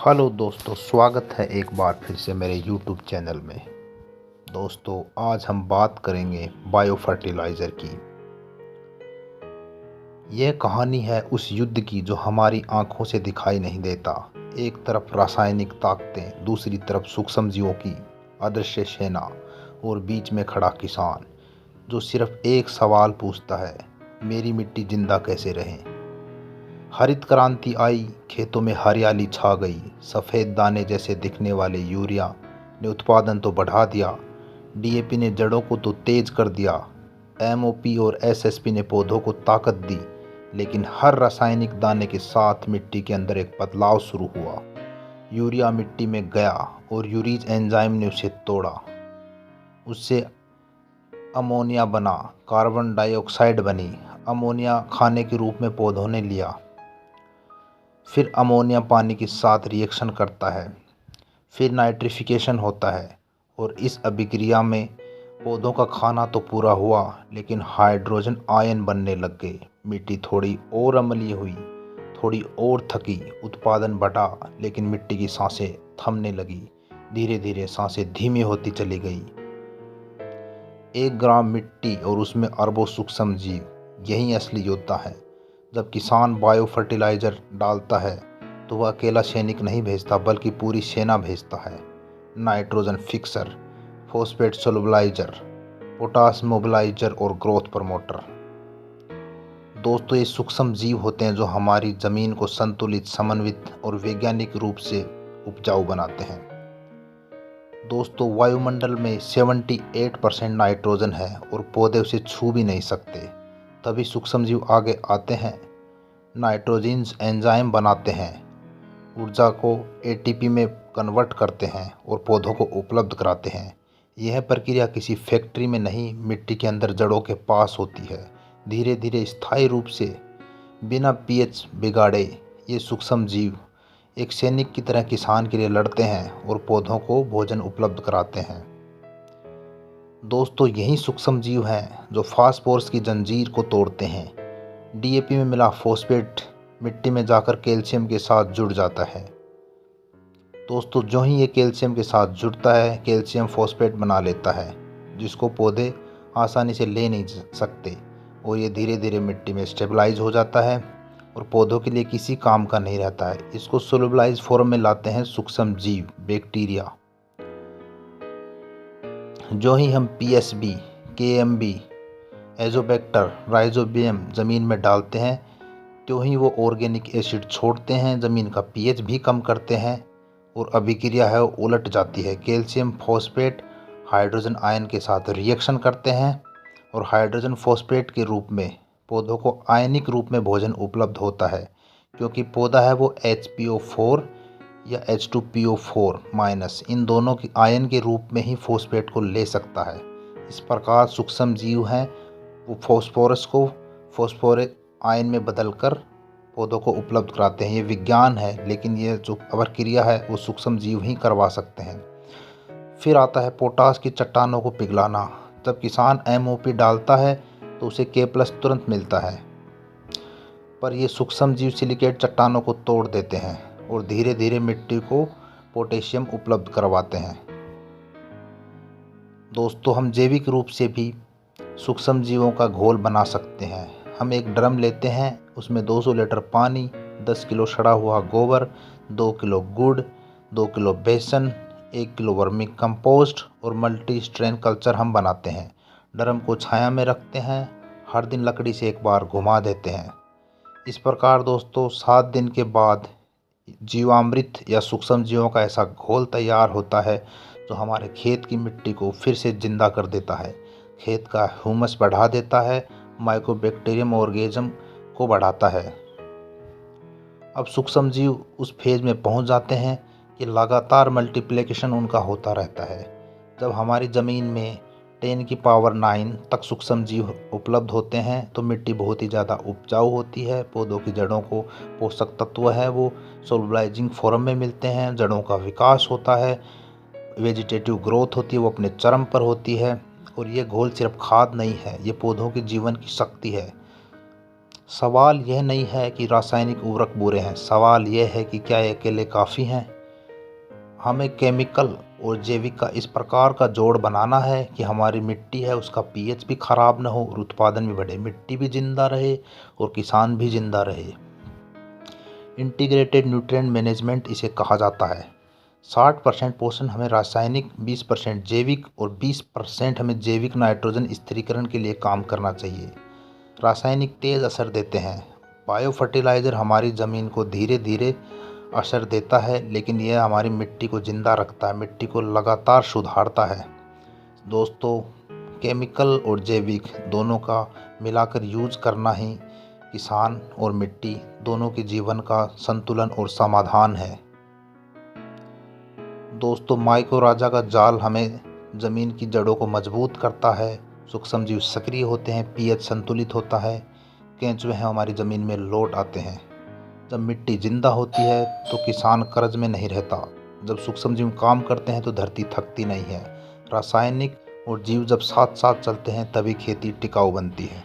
Hello दोस्तों, स्वागत है एक बार फिर से मेरे यूट्यूब चैनल में। दोस्तों, आज हम बात करेंगे बायो फर्टिलाइज़र की। यह कहानी है उस युद्ध की जो हमारी आंखों से दिखाई नहीं देता। एक तरफ रासायनिक ताकतें, दूसरी तरफ सूक्ष्मजीवों की अदृश्य सेना और बीच में खड़ा किसान जो सिर्फ एक सवाल पूछता है, मेरी मिट्टी जिंदा कैसे रहे। हरित क्रांति आई, खेतों में हरियाली छा गई। सफ़ेद दाने जैसे दिखने वाले यूरिया ने उत्पादन तो बढ़ा दिया, डीएपी ने जड़ों को तो तेज कर दिया, एमओपी और एसएसपी ने पौधों को ताकत दी। लेकिन हर रासायनिक दाने के साथ मिट्टी के अंदर एक बदलाव शुरू हुआ। यूरिया मिट्टी में गया और यूरिज एंजाइम ने उसे तोड़ा। उससे अमोनिया बना, कार्बन डाइऑक्साइड बनी। अमोनिया खाने के रूप में पौधों ने लिया। फिर अमोनिया पानी के साथ रिएक्शन करता है, फिर नाइट्रिफिकेशन होता है और इस अभिक्रिया में पौधों का खाना तो पूरा हुआ, लेकिन हाइड्रोजन आयन बनने लग गए। मिट्टी थोड़ी और अम्लीय हुई, थोड़ी और थकी, उत्पादन बढ़ा, लेकिन मिट्टी की सांसें थमने लगी। धीरे धीरे सांसें धीमी होती चली गई। 1 ग्राम मिट्टी और उसमें अरबों सूक्ष्म जीव, यही असली योद्धा है। जब किसान बायो फर्टिलाइज़र डालता है तो वह अकेला सैनिक नहीं भेजता, बल्कि पूरी सेना भेजता है। Nitrogen fixer, phosphate solubilizer, potash mobilizer और ग्रोथ प्रमोटर। दोस्तों, ये सूक्ष्म जीव होते हैं जो हमारी ज़मीन को संतुलित, समन्वित और वैज्ञानिक रूप से उपजाऊ बनाते हैं। दोस्तों, वायुमंडल में 78% नाइट्रोजन है और पौधे उसे छू भी नहीं सकते। तभी सूक्ष्मजीव आगे आते हैं, नाइट्रोजन्स एंजाइम बनाते हैं, ऊर्जा को एटीपी में कन्वर्ट करते हैं और पौधों को उपलब्ध कराते हैं। यह प्रक्रिया किसी फैक्ट्री में नहीं, मिट्टी के अंदर जड़ों के पास होती है। धीरे धीरे, स्थायी रूप से, बिना पीएच बिगाड़े, ये सूक्ष्म जीव एक सैनिक की तरह किसान के लिए लड़ते हैं और पौधों को भोजन उपलब्ध कराते हैं। दोस्तों, यही सूक्ष्म जीव हैं जो फास्फोरस की जंजीर को तोड़ते हैं। डीएपी में मिला फॉस्फेट मिट्टी में जाकर कैल्शियम के साथ जुड़ जाता है। दोस्तों, जो ही ये कैल्शियम के साथ जुड़ता है, कैल्शियम फॉस्फेट बना लेता है, जिसको पौधे आसानी से ले नहीं सकते, और ये धीरे धीरे मिट्टी में स्टेबलाइज हो जाता है और पौधों के लिए किसी काम का नहीं रहता है। इसको सोलुबलाइज फॉर्म में लाते हैं सूक्ष्म जीव, बैक्टीरिया। जो ही हम पीएसबी, केएमबी, एजोबैक्टर, राइजोबियम ज़मीन में डालते हैं, त्यों ही वो ऑर्गेनिक एसिड छोड़ते हैं, ज़मीन का पीएच भी कम करते हैं और अभिक्रिया है वो उलट जाती है। कैल्शियम फॉस्फेट हाइड्रोजन आयन के साथ रिएक्शन करते हैं और हाइड्रोजन फॉस्फेट के रूप में पौधों को आयनिक रूप में भोजन उपलब्ध होता है, क्योंकि पौधा है वो HPO4 या H2PO4- इन दोनों की आयन के रूप में ही फॉस्फेट को ले सकता है। इस प्रकार सूक्ष्म जीव हैं वो फॉस्फोरस को फॉस्फोरिक आयन में बदलकर पौधों को उपलब्ध कराते हैं। ये विज्ञान है, लेकिन ये जो प्रक्रिया है वो सूक्ष्म जीव ही करवा सकते हैं। फिर आता है पोटास की चट्टानों को पिघलाना। जब किसान एमओपी डालता है तो उसे K+ तुरंत मिलता है, पर ये सूक्ष्म जीव सिलिकेट चट्टानों को तोड़ देते हैं और धीरे धीरे मिट्टी को पोटेशियम उपलब्ध करवाते हैं। दोस्तों, हम जैविक रूप से भी सूक्ष्म जीवों का घोल बना सकते हैं। हम एक ड्रम लेते हैं, उसमें 200 लीटर पानी, 10 किलो सड़ा हुआ गोबर, 2 किलो गुड़, 2 किलो बेसन, 1 किलो वर्मी कंपोस्ट और मल्टी स्ट्रेन कल्चर हम बनाते हैं। ड्रम को छाया में रखते हैं, हर दिन लकड़ी से एक बार घुमा देते हैं। इस प्रकार दोस्तों, 7 दिन के बाद जीवामृत या सूक्ष्म जीवों का ऐसा घोल तैयार होता है जो हमारे खेत की मिट्टी को फिर से जिंदा कर देता है, खेत का ह्यूमस बढ़ा देता है, माइक्रोबैक्टीरियम ऑर्गेनिज्म को बढ़ाता है। अब सूक्ष्म जीव उस फेज में पहुंच जाते हैं कि लगातार मल्टीप्लिकेशन उनका होता रहता है। जब हमारी ज़मीन में 10⁹ तक सूक्ष्म जीव उपलब्ध होते हैं तो मिट्टी बहुत ही ज़्यादा उपजाऊ होती है। पौधों की जड़ों को पोषक तत्व है वो सोलबलाइजिंग फॉर्म में मिलते हैं, जड़ों का विकास होता है, वेजिटेटिव ग्रोथ होती है वो अपने चरम पर होती है। और ये घोल सिर्फ खाद नहीं है, ये पौधों के जीवन की शक्ति है। सवाल यह नहीं है कि रासायनिक उर्वरक बुरे हैं, सवाल यह है कि क्या ये अकेले काफ़ी हैं। हमें केमिकल और जैविक का इस प्रकार का जोड़ बनाना है कि हमारी मिट्टी है उसका पीएच भी खराब ना हो और उत्पादन भी बढ़े, मिट्टी भी जिंदा रहे और किसान भी जिंदा रहे। इंटीग्रेटेड न्यूट्रिएंट मैनेजमेंट इसे कहा जाता है। 60% पोषण हमें रासायनिक, 20% जैविक और 20% हमें जैविक नाइट्रोजन स्थिरीकरण के लिए काम करना चाहिए। रासायनिक तेज असर देते हैं, बायो फर्टिलाइज़र हमारी ज़मीन को धीरे धीरे असर देता है, लेकिन यह हमारी मिट्टी को ज़िंदा रखता है, मिट्टी को लगातार सुधारता है। दोस्तों, केमिकल और जैविक दोनों का मिलाकर यूज करना ही किसान और मिट्टी दोनों के जीवन का संतुलन और समाधान है। दोस्तों, माइक्रोराजा का जाल हमें ज़मीन की जड़ों को मजबूत करता है, सूक्ष्मजीव सक्रिय होते हैं, पीएच संतुलित होता है, केंचुए हैं हमारी ज़मीन में लौट आते हैं। जब मिट्टी जिंदा होती है तो किसान कर्ज में नहीं रहता, जब सूक्ष्मजीव काम करते हैं तो धरती थकती नहीं है। रासायनिक और जीव जब साथ साथ चलते हैं तभी खेती टिकाऊ बनती है।